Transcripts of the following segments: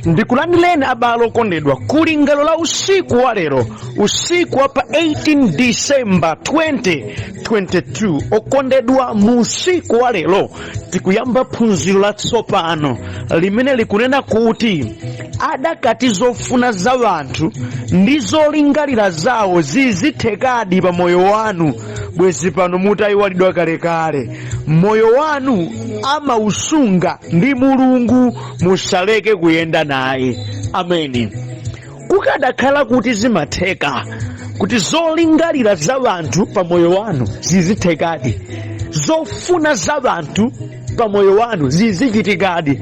Ndikulandileni abale okondedwa kulingalo la usiku wa lero, usiku wa pa 18 December 2022. Okondedwa mu usiku wa lero tikuyamba phunziro la tsopano limene likunena kuti adakati zofuna za wanthu ndi zolingalira zawo zizithekadi pa moyo wanu. Bwezi pano mutayiwalidwa kalekale, moyo wanu amausunga ndi Mulungu, musaleke kuyenda naye. Ameni. Kukadakhala kuti zimatheka kuti zolingalira za wanthu pa moyo wanu zizithekadi, zofuna za wanthu pa moyo wanu zizichitikadi.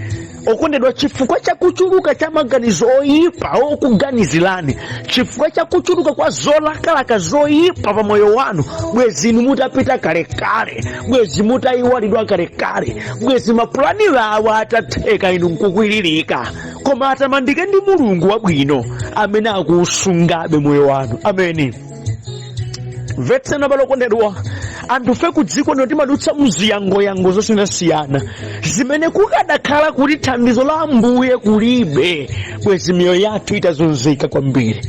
Okondedwa, chifukwa cha kuchuluka cha maganizo oyipa okuganizirani, chifukwa cha kuchuluka kwa zolakalaka zoyipa pa moyo wanu, bwezi mutapita kalekale, bwezi mutayiwalidwa kalekale, bwezi mapulani awo atatheka inu nkukwiririka. Koma atamandike ndi Mulungu wabwino amene akusungabe moyo wanu. Ameni. Vetsena balokondedwa, anthufe ku dziko lino timadutsa muziyangoyango zosiyanasiyana zimene kukadakhala kuti thandizo la Ambuye kulibe, bwezi miyoyo yathu itazunzika kwambiri.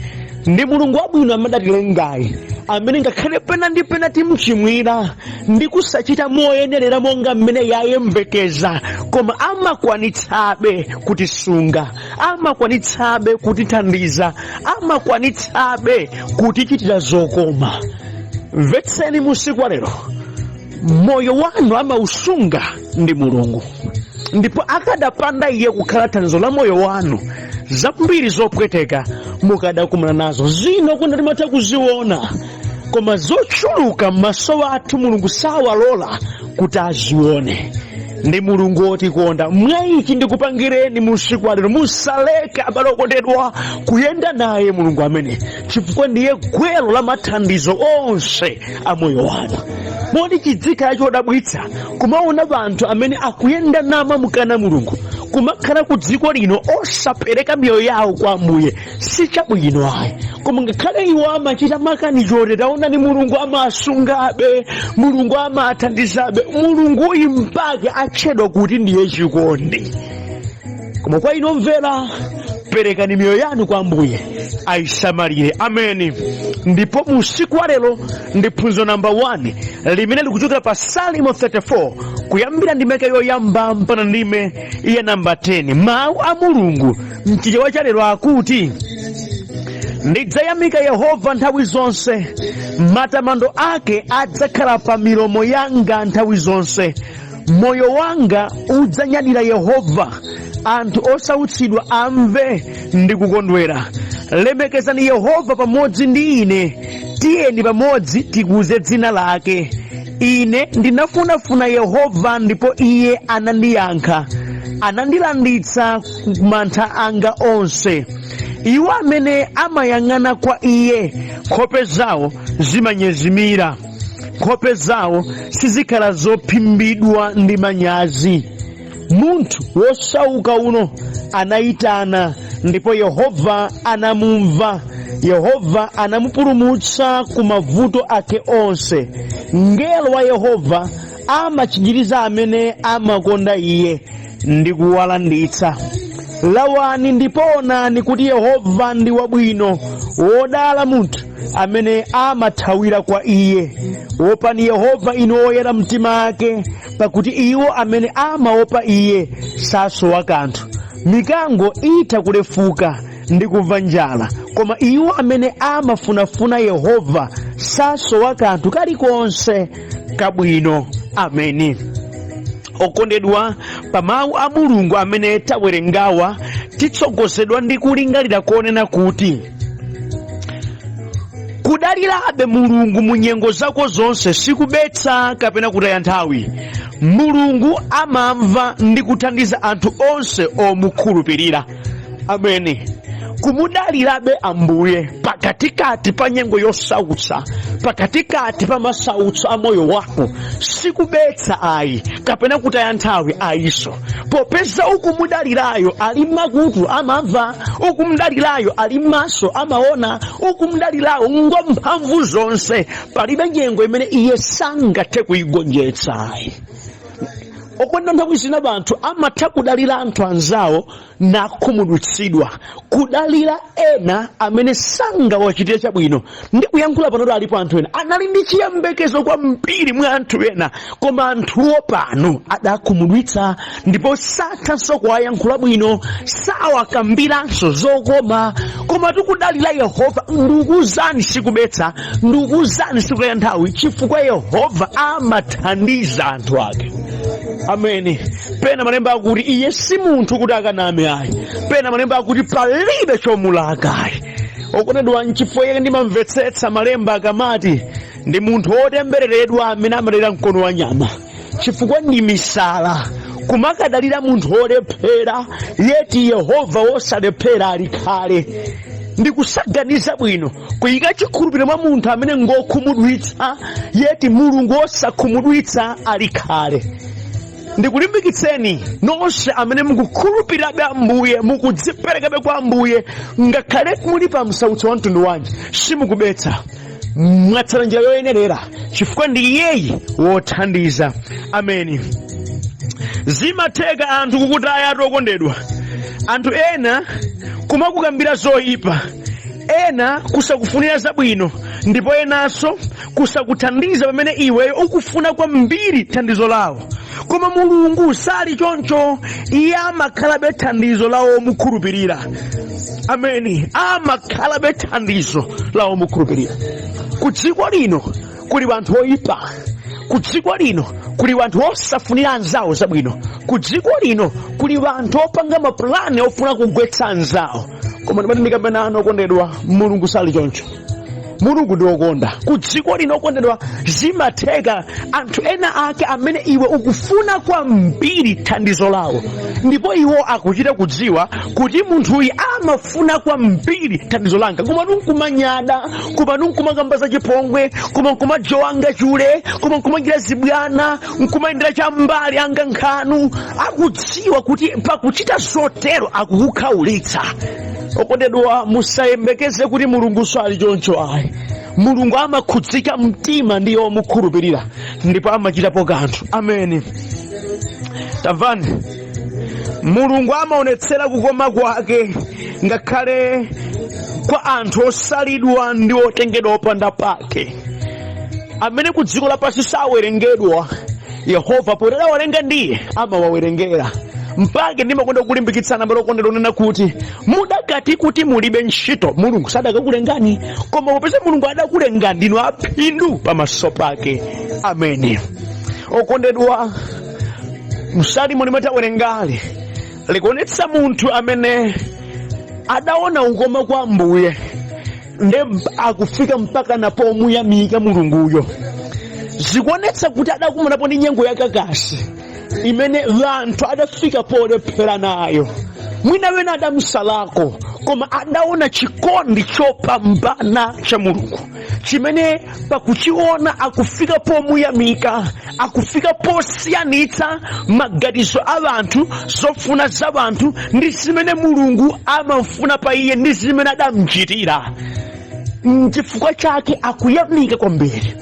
Ndi Mulungu wabwino amadatilengayi, amene ngakhale pena ndi pena timchimwira ndi kusachita moyenerera monga mmene yayembekeza, koma amakwanitsabe kutisunga, amakwanitsabe kutithandiza, amakwanitsabe kutichitira zokoma. Vetseni musiku wa lero, moyo wanu amausunga ndi Mulungu, ndipo akadapanda iye kukhala thandizo la moyo wanu, zambiri zopweteka mukadakumana nazo. Zino kuna timatha kuziona, koma zochuluka m'maso athu Mulungu sawalola kuti azione. Ndi Mulungu otikonda. Mwayichi ndikupangireni musiku wa lero, musaleke abale okondedwa kuyenda naye Mulungu amene, chifukwa ndiye gwero la mathandizo onse a moyo wanu. Modi chidzika chodabwitsa kumaona anthu amene akuyenda nama mukana Mulungu, kumakhala ku dziko lino osapereka miyoyo yawo kwa Ambuye, si chabwino ayi. Koma ngakhale iwo amachita makanizo, taona ni Mulungu amasungabe, Mulungu amathandizabe, Mulungu impake atchedwa kuti ndiye chikondi. Koma kwa ino mvera, perekani miyoyo yanu kwa Ambuye aisamalire. Ameni. Ndipo musiku wa lero ndi phunziro namba 1 limene likuchokera pa Salimo 34 kuyambira ndimeke yoyamba mpaka ndime iya namba 10. Mawu a Mulungu mchichewa cha lero akuti, ndidzayamika Yehova nthawi zonse, matamando ake adzakhala pa milomo yanga nthawi zonse. Moyo wanga udzanyadira Yehova, anthu osautsidwa amve ndi kukondwera. Lemekezani Yehova pamodzi ndi ine, tiyeni pamodzi tikuze dzina lake. Ine ndinafunafuna Yehova ndipo iye anandiyankha, anandilanditsa mantha anga onse. Iwo amene amayang'ana kwa iye, nkhope zawo zimanyezimira, nkhope zawo sizikhala zophimbidwa ndi manyazi. Munthu wosauka uno anayitana ndipo Yehova anamumva. Yehova anamupulumutsa ku mavuto ake onse. Mngelo wa Yehova amachinjiriza amene amakonda iye ndi kuwalanditsa. Lawani ndipo onani kuti Yehova ndi wabwino, wodala munthu amene amathawira kwa iye. Wopani Yehova inu oyera mtima ake, pakuti iwo amene amaopa iye sasowa kanthu. Mikango itha kulefuka ndi kumva njala, koma iwo amene amafunafuna Yehova sasowa kanthu kalikonse kabwino. Ameni. Okondedwa, pa mawu a Mulungu amene tawerengawa titsogozedwa ndi kulingalira konena kuti kudalirabe Mulungu mu nyengo zako zonse sikubetsa kapena kutaya nthawi. Mulungu amamva ndi kuthandiza anthu onse omukhulupirira. Ameni. Kumudalirabe Ambuye pakatikati pa nyengo yosautsa, pakatikati pa masautso a moyo wako, sikubetsa ayi kapena kutaya nthawi ayiso. Popeza ukumudalirayo ali makutu amamva, ukumudalirayo ali maso amaona, ukumudalirayo ngomphamvu zonse, palibe nyengo imene iye sangathe kuyigonjetsa ayi. okwenda nthawi zina banthu amatha kudalira anthu anzawo nakhumudwitsidwa, kudalira ena amene sangawachitire chabwino. Ndi kuyankhula pano alipo anthu ena anali ndi chiyembekezo kwambiri mwa anthu ena, koma anthuwo pano adakhumudwitsa, ndipo sathanso kuwayankhula bwino, sawakambiranso zokoma. Koma tikudalira Yehova, ndikuwuzani sikubetsa, ndikuwuzani sikutaya nthawi, chifukwa Yehova amathandiza anthu ake. Ameni. Pena malemba akuti iye si munthu kuti akaname ayi, pena malemba akuti palibe chomulaka ayi. Okondedwa, nchifukwa yake ndimamvetsetsa malemba akamati ndi munthu wotembereredwa amene amalera mkono wa nyama, chifukwa ndi misala kumakadalira munthu wolephera, yeti Yehova wosalephera ali khale. Ndikusaganiza bwino kuyika chikhulupiriro mwa munthu amene ngokhumudwitsa, yeti Mulungu wosakhumudwitsa ali khale. Ndikulimbikitseni nonse amene mukukhulupirirabe Ambuye, mukudziperekabe kwa Ambuye, ngakhale muli pa msautso wa mtundu wanji, simukubetsa, mwatsala njira yoyenerera, chifukwa ndi Iyeyi wothandiza. Ameni. Zimatheka anthu kukutaya okondedwa, anthu ena kumakukambira zoyipa, ena kusakufunira zabwino, ndipo enanso kusakuthandiza pamene iweyo ukufuna kwambiri thandizo lawo. Koma Mulungu sali choncho, Iye amakhalabe thandizo lawo mukhulupirira. Ameni. Amakhalabe thandizo lawo mukhulupirira. Ku dziko lino kuli wanthu oyipa, ku dziko lino kuli wanthu osafunira anzawo zabwino, ku dziko lino kuli wanthu opanga mapulani ofuna kugwetsa anzawo. Koma ndimatindikambe nanu okondedwa, Mulungu sali choncho. Mulungu ndi wokonda. Ku dziko lino okondedwa, zimatheka anthu ena ake amene iwe ukufuna kwambiri thandizo lawo, ndipo iwo akuchita kudziwa kuti munthuyu amafuna kwambiri thandizo langa, koma nkumanyada, koma nkumakamba za chipongwe, koma nkumajowanga chule, koma nkumachita zibwana, nkumayendera cham'mbali anga nkhanu. Akudziwa kuti pakuchita zotero akukukhaulitsa. Okondedwa, musayembekeze kuti Mulungu sali choncho ayi. Mulungu amakhudzika mtima ndi omukhulupirira, ndipo amachitapo kanthu. Ameni. Tamvani, Mulungu amaonetsera kukoma kwake ngakhale kwa anthu osalidwa ndi otengedwa opanda pake, amene ku dziko lapansi sawerengedwa. Yehova potera walenga ndiye amawawerengera. Mpake ndimakonda kulimbikitsana mbalo kondera unena kuti mudakati kuti mulibe ntchito, Mulungu sadakakulengani, koma popeza Mulungu adakulengani ndinu aphindu pamaso pake. Ameni. Okondedwa, msalimo limatawerengale likuonetsa munthu amene adaona ukoma kwa Ambuye, nde akufika mpaka napo muyamika Mulunguyo. Zikuonetsa kuti adakumanapo ndi nyengo yakakasi imene anthu adafika polephera nayo. Mwina wena adamusalako, koma adaona chikondi chopambana cha Mulungu chimene pakuchiona akufika pomuyamika, akufika posiyanitsa maganizo a anthu, zofuna za anthu ndi zimene Mulungu amafuna pa iye ndi zimene adamuchitira. Chifukwa chake akuyamika kwambiri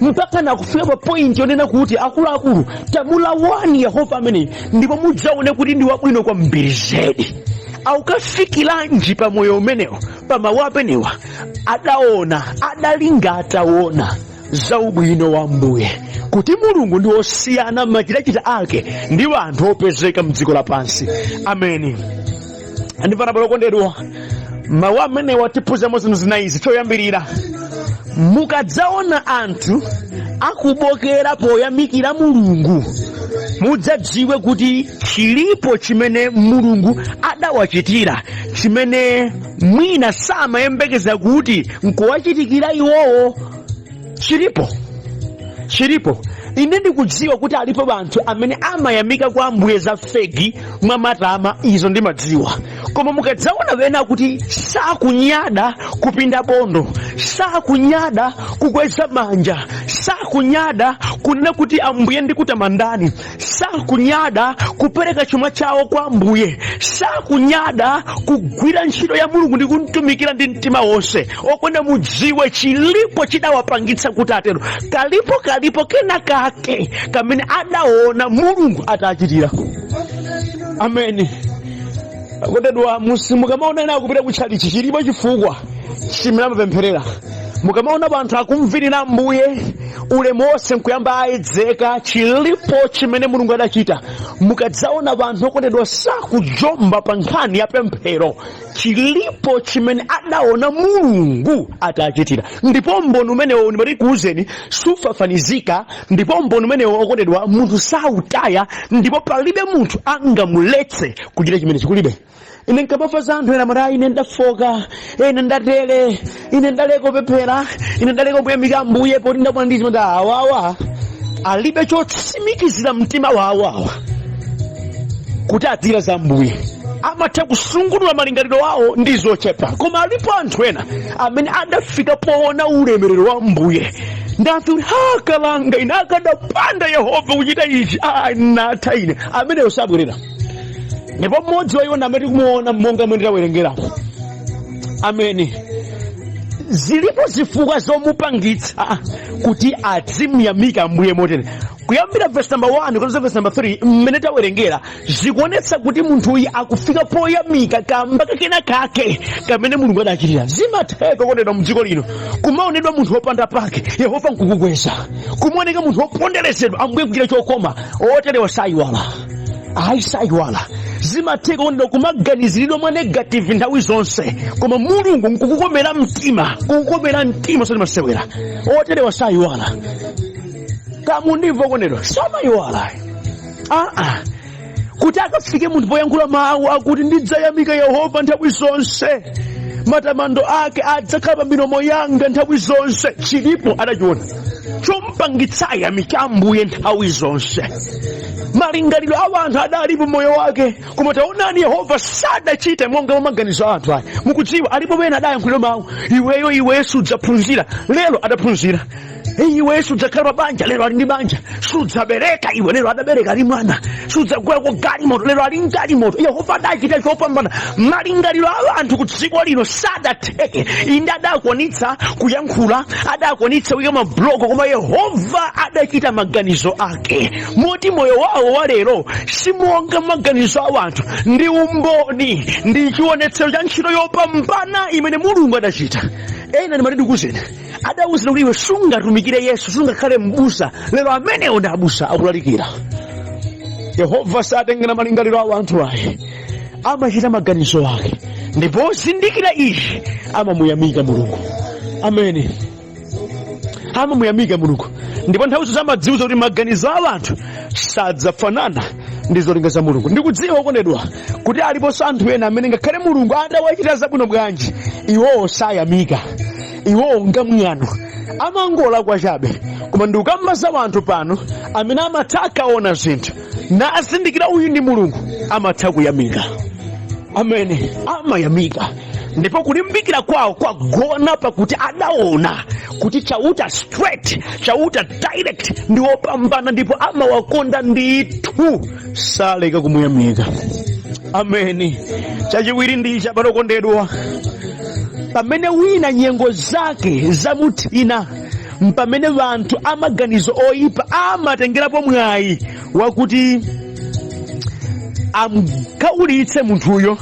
mpaka nakufika pa point yonena kuti akuluakulu tamulawani Yehova amene, ndipo mudzaone kuti ndi wabwino kwambiri zedi. Aukafikiranji pa moyo umenewo, pa mawu amenewa adaona, adalinga ataona za ubwino wa Ambuye, kuti Mulungu ndi wosiyana machitachita ake ndi anthu opezeka mdziko lapansi. Ameni. Andipana bwino kondedwa, mawu amenewa tiphunzamo zinthu zinayizi. Choyambirira, mukadzaona anthu akubokera poyamikira Mulungu, mudzadziwe kuti chilipo chimene Mulungu adawachitira, chimene mwina samayembekeza kuti nkuwachitikira iwowo. Chilipo. Ine ndikudziwa kuti alipo banthu amene amayamika kwa Ambuye za fegi mwa matama, izo ndimadziwa. Koma mukadzaona wena kuti sakunyada kupinda bondo, sakunyada kukweza manja, sakunyada kunena kuti Ambuye ndikutamandani, sakunyada kupereka chuma chawo kwa Ambuye, sakunyada kugwira ntchito ya Mulungu ndi kumtumikira ndi mtima wonse, okwenda mudziwe chilipo chidawapangitsa kuti atero. Kalipo kena kake kamene adaona mulungu atachitira. Amen. Akondedwa mukamaona ena akupita kutchalichi chilipo chifukwa chimene amapempherera. Mukamaona anthu akumvirira Mbuye ulemu wonse nkuyamba ayedzeka chilipo chimene mulungu adachita. Mukadzaona anthu okondedwa sakujomba pa nkhani ya pemphero chilipo chimene adaona mulungu atachitira. Ndipo mboni umenewo ndimatikuwuzeni sufafanizika. Ndipo mboni umenewo okondedwa munthu sautaya. Ndipo palibe munthu angamuletse kuchita chimene chikulibe. Ine nkabafaza anthu ena mara ine ndafoka, ine ndatele, ine ndaleko pemphera, ine ndaleko kuyamika Mbuye poti ndabwana ndi chimene awawa alibe chotsimikizira mtima wawawa kuti adzira za Mbuye. Amatha kusungulula malingaliro wawo ndi zochepa. Koma alipo anthu ena amene adafika poona ulemerero wa Mbuye ndati kalanga ine akadapanda Yehova kuchita ichi natha ine. Ameneyo sabwerera. Ndipo mmodzi wa iwo amene tikumuona monga mwendera werengerapo. Amen. Zilipo zifukwa zomupangitsa kuti adzimuyamika Mbuye motere. Kuyambira verse number 1 kuanzia verse number 3 mmene tawerengera zikuonetsa kuti munthu uyu akufika poyamika kamba kakena kake kamene mulungu adachitira. Zimatheka kondedwa mdziko lino kumaonedwa munthu wopanda pake Yehova nkukukweza. Kumaoneka munthu woponderezedwa Ambuye kuchita chokoma oterewa sayiwala. Sayiwala. Zimatheka kondedwa kumaganiziridwa mwa negative nthawi zonse. Koma mulungu nkukukomera mtima. Kukukomera mtima sodimasewera. Oterewa sayiwala. Kamundivo kondedwa samayiwala. Kuti akafike munthu poyankhula mawu akuti ndidzayamika Yehova nthawi zonse. Matamando ake adzakhala pa milomo yanga nthawi zonse. Chilipo adachiona chompangitsa ayamike Ambuye nthawi zonse. Malingaliro a anthu adalipo moyo wake. Koma taonani Yehova sadachite monga mwa maganizo a anthu aya. Mukudziwa alipo pena adayankhulira mawu iweyo sudzaphunzira. Lero adaphunzira. Iwe sudzakhala banja lero ali ndi banja. Sudzabereka iwe lero adabereka ali mwana. Sudzagwera ku galimoto lero ali galimoto. Yehova adachita chopambana. Malingaliro a anthu ku dziko lino sadatheke. Inde adakwanitsa kuyankhula, adakwanitsa kuyika mabloko, koma Yehova adachita maganizo ake. Moti moyo wawo wa lero simonga maganizo a anthu. Ndi umboni, ndi chionetsero cha ntchito yopambana imene mulungu adachita. Ena ndimati ndikuzeni adawuzira kuti iwe sungatumikire Yesu, sungakhale m'busa. Lero amenewo ndi abusa akulalikira. Yehova satengera malingaliro a anthu ake, amachita maganizo ake. Ndipo zindikira ichi amamuyamika mulungu. Amen. Amamuyamika mulungu. Ndipo nthawi zonse amadziwuza kuti maganizo a anthu sadzafanana ndi zolinga za mulungu. Ndikudziwa kondedwa kuti aliponso anthu ena amene ngakhale mulungu adawachita zabwino bwanji iwowo sayamika. Iwowo ngamwano amangola kwa chabe. Koma ndikukamba anthu pano amene amatha akaona zinthu nazindikira uyu ndi mulungu amatha kuyamika. Amen. Amayamika. Ndipo kulimbikira kwawo kwagona pakuti adaona kuti chauta straight, chauta direct ndi wopambana. Ndipo amawakonda ndithu saleka kumuyamika. Amen. Chachiwiri ndi chabalo kondedwa, pamene wina nyengo zake zamuthina, mpamene vanthu amaganizo oyipa amatengerapo mwayi wakuti amkaulitse munthuyo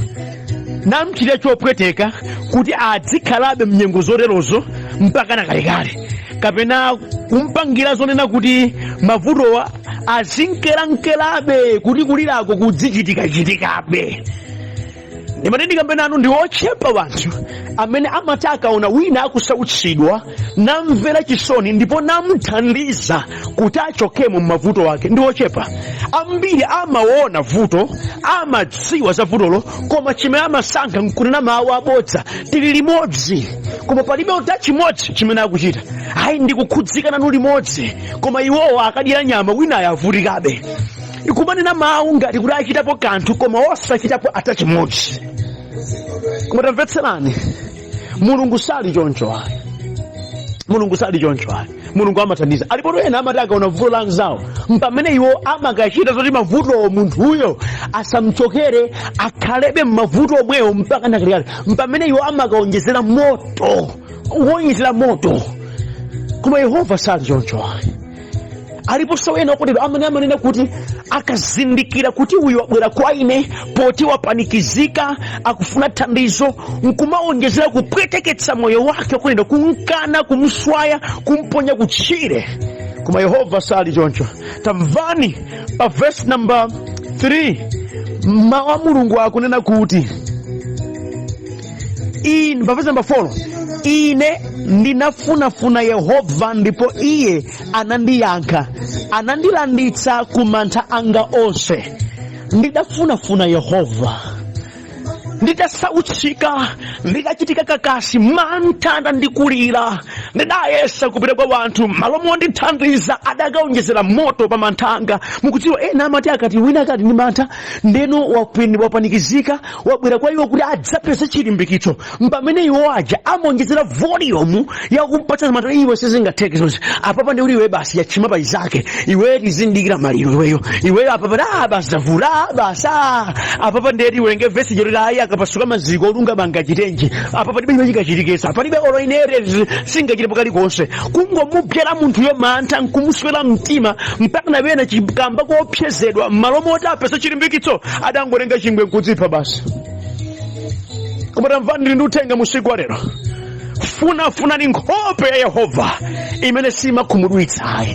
namchita chopweteka kuti adzikhalabe mnyengo zoterozo mpaka nakalekale, kapena kumpangira zonena kuti mavutowa azinkerankerabe kuti kulirako kudzichitikachitikabe. Ndimati ndikambenanu ndi ochepa wanthu amene amati akaona wina akusautsidwa namvera chisoni ndipo namuthandiza kuti achokemo m'mavuto wake. Ndi ochepa. Ambiri amaona vuto, amadziwa za vutolo, koma chimene amasankha nkunena mawu abodza. Tili limodzi koma palibe chimodzi chimene akuchita. Ayi ndikukhudzika nanu limodzi, koma iwowo akadya nyama winayo avutikabe. Ikumanena mawu ngati kuti achitapo kanthu koma osachitapo ata chimodzi. Koma tamvetserani, mulungu sali choncho ayi. Mulungu sali choncho ayi. Mulungu amathandiza. Alipo ena amati akaona vuto la anzawo mpamene iwo amakachita zoti mavuto munthuyo asamchokere akhalebe m'mavuto omwewo mpaka nakalekale, mpamene iwo amakaonjezera moto, kuwonyezera moto. Koma Yehova sali choncho ayi. aliponso ena okondedwa amene amanena kuti akazindikira kuti uyu wabwera kwa ine poti wapanikizika akufuna thandizo, nkumaonjezera kupweteketsa moyo wake okondedwa, kumkana, kumswaya, kumponya kutchire. Koma Yehova sali choncho. Tamvani pa verse number 3 mawu a Mulungu akunena kuti pa verse number 4, ine ndinafunafuna Yehova ndipo iye anandiyankha, anandilanditsa ku mantha anga onse. Ndidafunafuna Yehova, ndidasautsika, ndikachitika kakasi, mantha andikulira, ndidayesa kupita kwa wanthu, malo mondithandiza adakaonjezera moto pa mantha anga. Mukudziwa ena amati akati wina akati ndi mantha ndeno wapanikizika, wabwera kwa iwo kuti adzapeza chilimbikitso, pamene iwo aja amaonjezera volume yakupatsa mantha. Iwe sizingatheke zonse apapa, ndi kuti iwe basi yachima pa izake, iwe tizindikira maliro iweyo apapa basavula basa apapa, ndeti ulenge vesi jorirayi akapasuka maziko olunga bangachitenji apapa palibe chikachitikesa, palibe oloinere singachitepo kalikonse, kungomupyera munthuyo mantha nkumuswera mtima mpaka napena chikamba kopyezedwa m'malo moti apeza chilimbikitso adangolenga chingwe nkudzipha basi. Koma tamvani ndi uthenga musiku wa lero, funafunani nkhope ya Yehova imene simakhumudwitsa.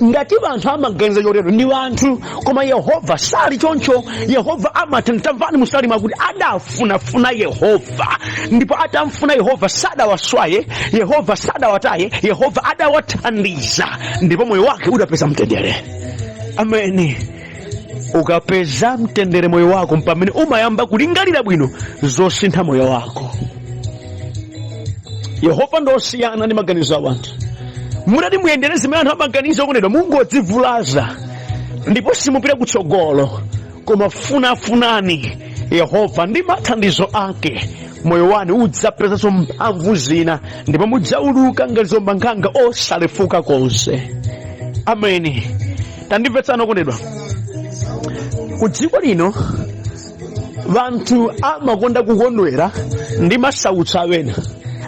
Ngati vanthu amaganiza chotero ndi vanthu, koma Yehova sali choncho. Yehova tamvani musali mwakuti adafunafuna Yehova, ndipo atamfuna Yehova sadawaswaye, Yehova sadawataye, Yehova adawathandiza, ndipo moyo wake udapeza mtendere. Ameni. Ukapeza mtendere moyo wako mpamene umayamba kulingalira bwino zosintha moyo wako. Yehova ndosiyana ndi maganizo a wanthu. Murati muyendere zimene anthu amaganiza okondedwa, mungodzivulaza ndipo simupita kutsogolo. Koma funafunani Yehova ndi mathandizo ake, moyo wanu udzapezanso mphamvu zina, ndipo mudzauluka ngati zombankhanga osalefuka konse. Ameni. Tandimvetsani okondedwa, ku dziko lino vanthu amakonda kukondwera ndi masautso awena,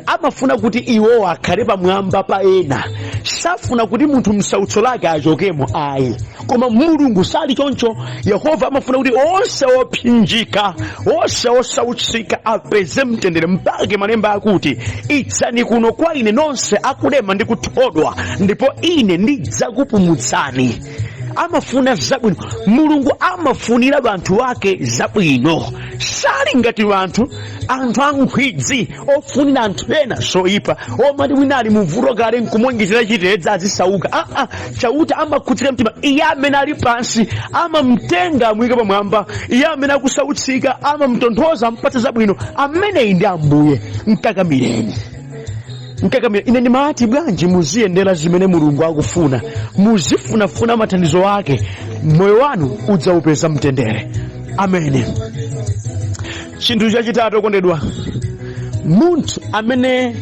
amafuna kuti iwo akhale pamwamba pa ena, safuna kuti munthu msautso lake achokemo ayi. Koma Mulungu sali choncho. Yehova amafuna kuti onse opsinjika, onse osautsika apeze mtendere, mpake malemba akuti idzani kuno kwa ine nonse akulema ndi kuthodwa, ndipo ine ndidzakupumutsani. Amafuna zabwino. Mulungu amafunira vanthu wake zabwino, sali ngati anthu ankhwidzi ofunira anthu ena zoyipa, omati wina ali muvuto kale nkumonjezera chitedza azisauka. Chauta amakhudzira mtima iye amene ali pansi, amamtenga amuyike pamwamba. Iye amene akusautsika amamtonthoza, ampatsa zabwino. Ameneyi ndi Ambuye. Mkakamireni. Ine ndimati bwanji muziyendera zimene Mulungu akufuna, muzifunafuna mathandizo ake, moyo wanu udzaupeza mtendere. Ameni. Chinthu chachitatu okondedwa, munthu amene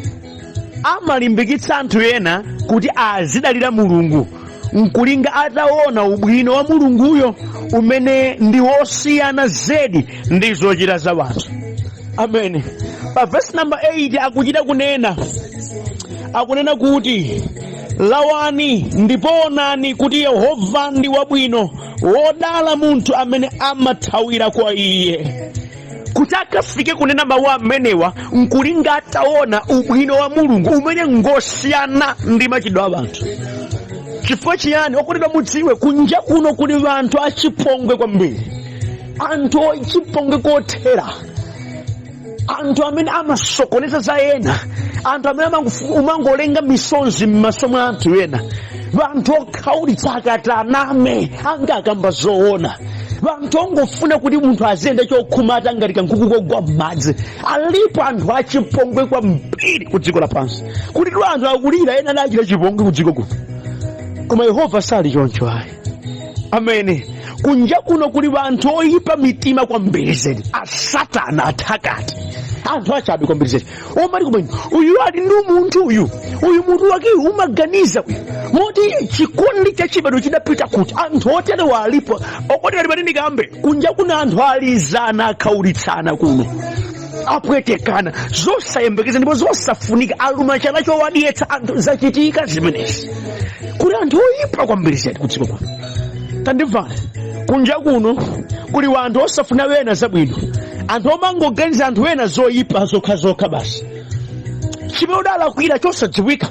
amalimbikitsa anthu ena kuti azidalira Mulungu nkulinga ataona ubwino wa Mulunguyo umene ndi wosiyana zedi ndi zochita za wanthu. Ameni. Pa verse number 8 akuchita kunena, akunena kuti lawani ndipo onani kuti Yehova ndi wabwino, wodala munthu amene amathawira kwa iye. Kuti akafike kunena mawu amenewa nkulinga ataona ubwino wa Mulungu umene ngosiyana ndi machitidwe a wanthu. Chifukwa chiyani? Okondedwa mudziwe kunja kuno kuli vanthu achipongwe kwambiri, anthu achipongwe kothera, anthu amene amasokoneza za ena, anthu amene umangolenga misonzi m'maso mwa anthu ena, vanthu okhaulitsa akati aname anga akamba zoona, vanthu ongofuna kuti munthu aziyenda chokhumata ngati kankhuku kogwa m'madzi. Alipo anthu achipongwe kwambiri ku dziko lapansi, kuti anthu akulira ena adachita chipongwe ku dziko kuno, koma Yehova sali choncho ayi. Ameni. Kunja kuno kuli vanthu oyipa mitima kwambiri zedi, asatana athakati, anthu achabe kwambiri zedi, omati kumene uyu ali ndi munthu uyu munthu wake umaganiza uyu moti chikondi cha chibado chidapita kuti. Anthu otere walipo. Okondedwa ndimati ndikambe kunja kuno anthu alizana akhaulitsana kuno, apwetekana zosayembekeza ndipo zosafunika aluma chala chowadiyetsa anthu zachitika zimenezi kuli anthu oyipa kwambiri zedi kudziko kuno. Tandimvani, kunja kuno kuli wanthu osafuna wena zabwino, anthu omangoganiza anthu wena zoyipa zokhazokha basi. Chimene udalakwira chosadziwika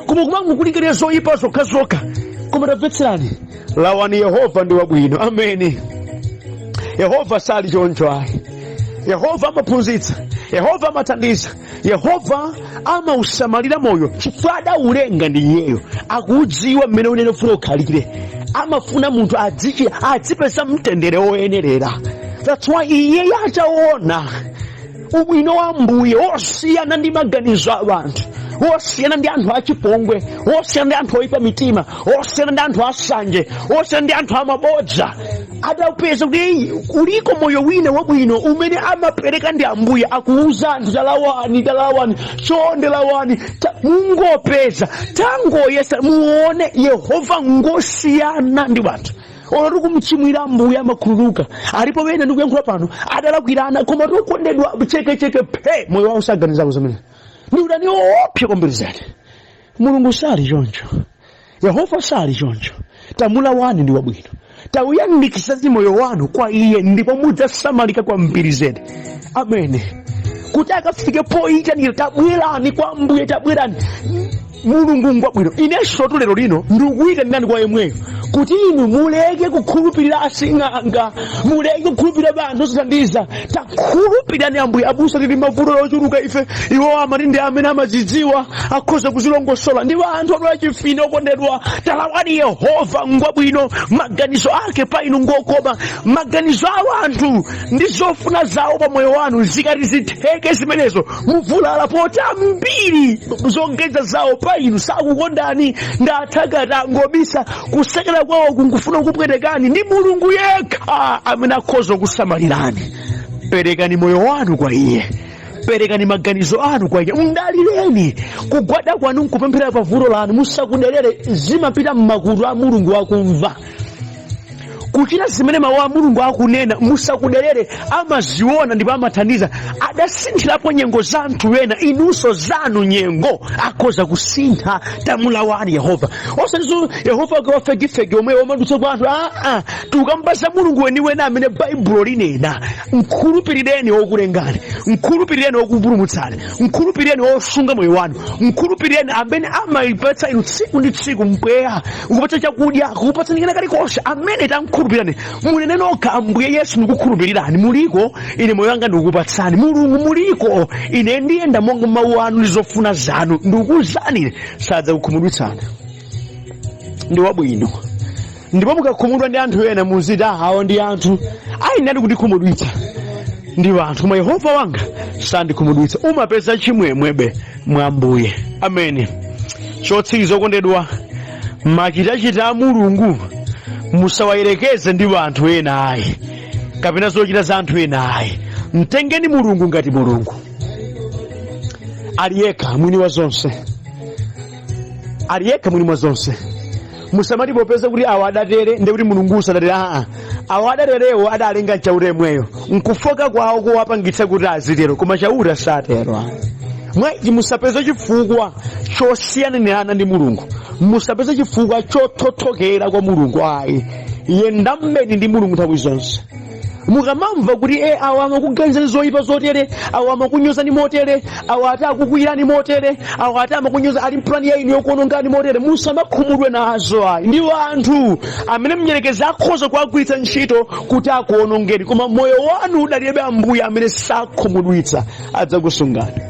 koma kumangokulingalira zoyipa zokhazokha. Koma tamvetserani, lawani Yehova ndi wabwino. Ameni. Yehova sali choncho ayi. Yehova amaphunzitsa, Yehova amathandiza, Yehova amausamalira moyo chifukwa adaulenga ndi iyeyo, akuudziwa mmene unene ufuna ukhalire, amafuna munthu adzipeza mtendere woyenerera. That's why iye achaona ubwino wa Mbuye osiyana ndi maganizo a anthu, osiyana ndi anthu achipongwe, osiyana ndi anthu oyipa mitima, osiyana ndi anthu asanje, osiyana ndi anthu amabodza. Adapeza kuti uliko moyo wina wabwino umene amapereka ndi Ambuye, akuuza anthu talawani chonde lawani mungopeza tangoyesa muone Yehova ngosiyana ndi wanthu. Olo kumchimwira Ambuye amakhululuka. Alipo wena ndikuyankhula pano adalakwirana koma tokondedwa cheke moyo wawo saganizawo zimene ndi udani woopsa kwambiri zedi. Mulungu sali choncho, Yehova sali choncho. Tamulawani ndi wabwino, tauyandikitsani moyo wanu kwa iye ndipo mudzasamalika kwambiri zedi. Ameni. Kuti akafike poyitanira tabwerani kwa Ambuye, tabwerani. Mulungu ngwabwino. Inenso lero lino ndikuyitanirani kwa yemweyo kuti inu muleke kukhulupirira asing'anga, muleke kukhulupirira banthu osathandiza. Takhulupirani Ambuye. Abusa tili mavuto ochuluka ife, iwo amati ndi amene amazidziwa akhoza kuzilongosola. Ndi anthu odwala chifine okondedwa, talawani Yehova ngwabwino. Maganizo ake pa inu ngokoma, maganizo a anthu ndi zofuna zawo pa moyo wanu zikati zitheke zimenezo muvulala poti ambiri zogeza zawo pa inu sakukondani, ndathakata ngobisa kusekera kwawo kungufuna kupwetekani. Ndi Mulungu yekha amene akhoza kusamalirani. Perekani moyo wanu kwa iye, perekani maganizo anu kwa iye, mdalireni. Kugwada kwanu nkupemphera pavuto lanu musakudelere, zimapita m'makutu a Mulungu akumva. Kuchita zimene mawu a Mulungu akunena musakudelere, amaziona ndipo amathandiza. Adasinthirapo nyengo za anthu ena, inunso zanu nyengo akhoza kusintha. Tamulawani Yehova. Osatizo Yehova akawafegifege omwe omadutsa kwa anthu. Tukambasa Mulungu weniwena amene Baibulo linena. Mkhulupirireni okulengani, mkhulupirireni okupulumutsani, mkhulupirireni osunga moyo wanu, mkhulupirireni amene amayipatsa inu tsiku ndi tsiku mpweya, kupatsa chakudya, kupatsa nikana kalikonse. Amene tamkhulupirani. Munene nokha Ambuye Yesu ndikukhulupirirani. Muliko ine moyo wanga ndikukupatsani. Mulungu muliko ine ndiyenda monga mawu anu ndi zofuna zanu. Ndikukuwuzani sadza kukhumudwitsani. Ndi wabwino. Ndipo mukakhumudwa ndi anthu ena muziti awo ndi anthu ayinadi kutikhumudwitsa ndi wanthu, koma Yehova wanga sandikhumudwitsa. Umapeza chimwemwebe mwa Ambuye. Ameni. Chotsiriza okondedwa, machitachita a Mulungu musawayerekeze ndi wanthu ena ayi, kapena zochita za anthu ena ayi. Mtengeni Mulungu ngati Mulungu. Ali yekha mwini wa zonse, ali yekha mwini wa zonse. Musamati popeza kuti awa adatere ndi kuti Mulungu usadatere. Awa adaterewo adalenga chautemweyo, nkufoka kwawo kuwapangitsa kuti azitero, koma chauta satero. Mwaiji musapeza chifukwa chosiyanirana ndi Mulungu, musapeza chifukwa chothothokera kwa Mulungu ayi. Yendambeni ndi Mulungu nthawi zonse. Mukamamva kuti awa amakuganizani zoyipa zotere, awa amakunyozani motere, awa ati akukwirani motere, awa ati amakunyoza ali mpulani ya inu yokuonongani motere, musamakhumudwe nazo ayi. Ndi anthu amene mnyerekezi akhoza kuagwiritsa ntchito kuti akuonongeni, koma moyo wanu udalibe Ambuye amene sakhumudwitsa, adzakusungani.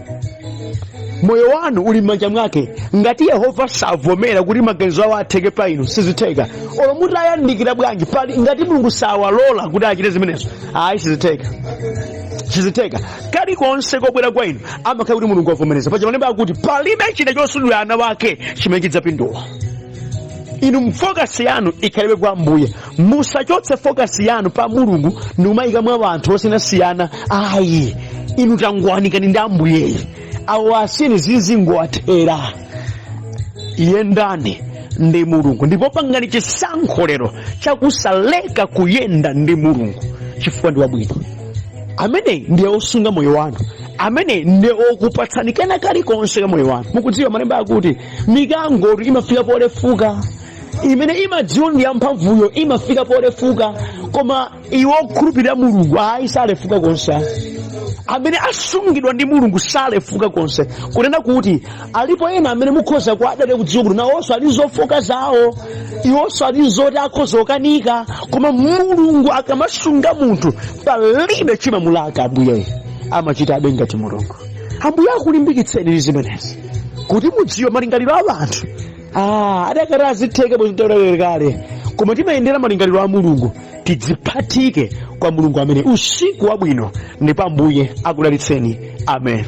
Moyo wanu uli m'manja mwake. Ngati Yehova savomera kuti maganizo awo atheke pa inu, sizitheka. Olo mutayandikira bwanji pali ngati Mulungu sawalola kuti achite zimenezo, ayi sizitheka. Kalikonse kobwera kwa inu amakhala kuti Mulungu avomereza. Paja malemba akuti palibe china chosudwira ana wake chimene chidzapindula. Inu mfokasi yanu ikhalibe kwa Ambuye. Musachotse fokasi yanu pa Mulungu ndi kumayika mwa anthu osiyanasiyana. Ayi, inu tangwanikani ndi Ambuye. Awasini zizingwathera. Yendani ndi Mulungu. Ndipo pangani chisankho lero chakusaleka kuyenda ndi Mulungu chifukwa ndi wabwino. amene ndiye osunga moyo wanu, amene ndiye okupatsani kena kalikonse ka moyo wanu. Mukudziwa malemba akuti mikango imafika polefuka, imene imadziwa ndi yamphamvuyo imafika polefuka, koma iwo okhulupirira Mulungu salefuka konse. Amene asungidwa ndi Mulungu salefuka konse, kunena kuti alipo ena amene mukhoza kuadale kudziwa kuti nawonso ali zofoka zawo, iwonso ali zoti akhoza kukanika, koma Mulungu akamasunga munthu palibe chimamulaka. Ambuye amachitabe ngati Mulungu. Ambuye akulimbikitseni ndi zimenezi kuti mudziwe malingaliro a anthu adakati azitheke bwezitolekale, koma timayendera malingaliro a Mulungu, tidziphatike kwa Mulungu amene usiku wabwino ndipo Ambuye akudalitseni. Amen.